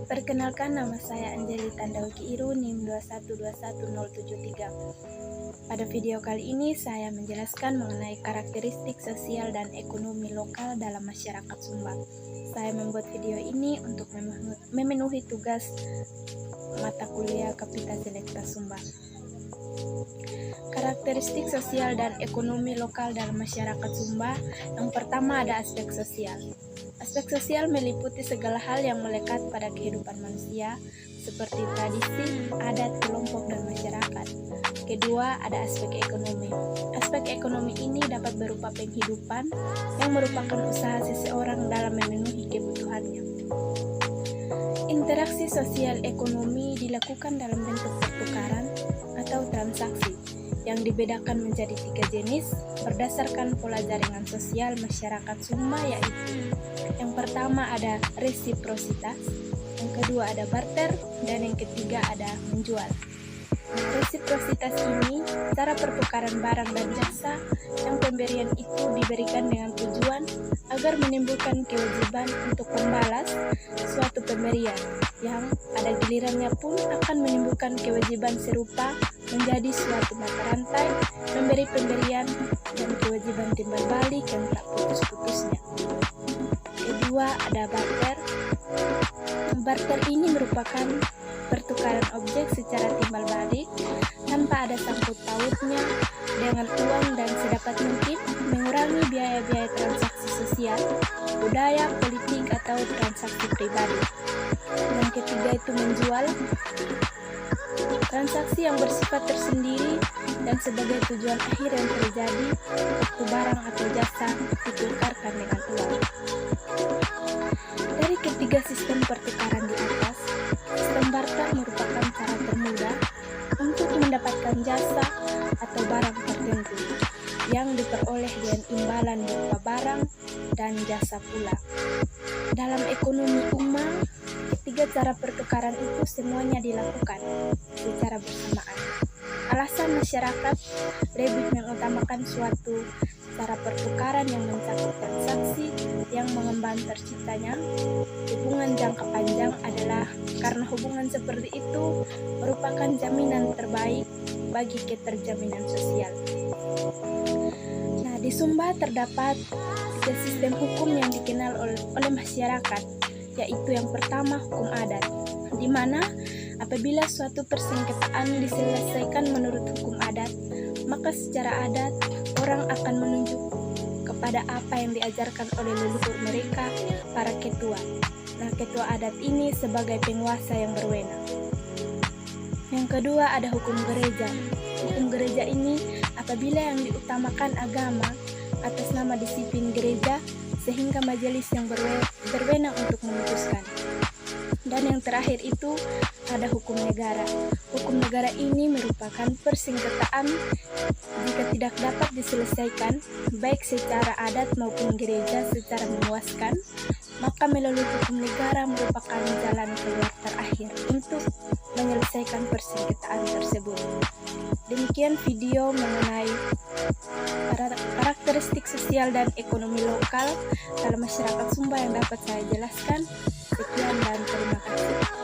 Perkenalkan, nama saya Anjeli Tandauki Iru, NIM 2121073. Pada video kali ini saya menjelaskan mengenai karakteristik sosial dan ekonomi lokal dalam masyarakat Sumba. Saya membuat video ini untuk memenuhi tugas mata kuliah Kapita Selekta Sumba. Karakteristik sosial dan ekonomi lokal dalam masyarakat Sumba. Yang pertama ada aspek sosial. Aspek sosial meliputi segala hal yang melekat pada kehidupan manusia, seperti tradisi, adat, kelompok, dan masyarakat. Kedua, ada aspek ekonomi. Aspek ekonomi ini dapat berupa penghidupan yang merupakan usaha seseorang dalam memenuhi kebutuhannya. Interaksi sosial ekonomi dilakukan dalam bentuk pertukaran atau transaksi yang dibedakan menjadi 3 jenis berdasarkan pola jaringan sosial masyarakat Sumba, yaitu yang pertama ada resiprositas, yang kedua ada barter, dan yang ketiga ada menjual. Resiprositas ini cara pertukaran barang dan jasa yang pemberian itu diberikan dengan tujuan agar menimbulkan kewajiban untuk membalas suatu pemberian yang pada gilirannya pun akan menimbulkan kewajiban serupa menjadi suatu mata rantai memberi pemberian dan kewajiban timbal balik yang tak putus-putusnya. Kedua ada barter. Barter ini merupakan pertukaran objek secara timbal balik tanpa ada sangkut pautnya dengan uang dan sedapat mungkin mengurangi biaya-biaya transaksi sosial, budaya, politik, atau transaksi pribadi. Yang ketiga itu menjual. Transaksi yang bersifat tersendiri dan sebagai tujuan akhir yang terjadi waktu barang atau jasa ditukarkan dengan uang. Dari ketiga sistem pertukaran di atas, sistem barter merupakan cara termudah untuk mendapatkan jasa atau barang tertentu yang diperoleh dengan imbalan berupa barang dan jasa pula. Dalam ekonomi ummah, ketiga cara pertukaran itu semuanya dilakukan secara bersamaan. Alasan masyarakat lebih mengutamakan suatu cara pertukaran yang mencakup transaksi yang mengemban terciptanya hubungan jangka panjang adalah karena hubungan seperti itu merupakan jaminan terbaik bagi keterjaminan sosial. Nah, di Sumba terdapat 3 sistem hukum yang dikenal oleh masyarakat, yaitu yang pertama hukum adat, di mana apabila suatu persengketaan diselesaikan menurut hukum adat, maka secara adat orang akan menunjuk kepada apa yang diajarkan oleh leluhur mereka, para ketua. Nah, ketua adat ini sebagai penguasa yang berwenang. Yang kedua ada hukum gereja. Hukum gereja ini apabila yang diutamakan agama atas nama disiplin gereja sehingga majelis yang berwenang untuk memutuskan. Dan yang terakhir itu ada hukum negara. Hukum negara ini merupakan persengketaan jika tidak dapat diselesaikan baik secara adat maupun gereja secara memuaskan, maka melalui hukum negara merupakan jalan keluar terakhir untuk menyelesaikan persengketaan tersebut. Demikian video mengenai karakteristik sosial dan ekonomi lokal dalam masyarakat Sumba yang dapat saya jelaskan. Sekian dan terima kasih.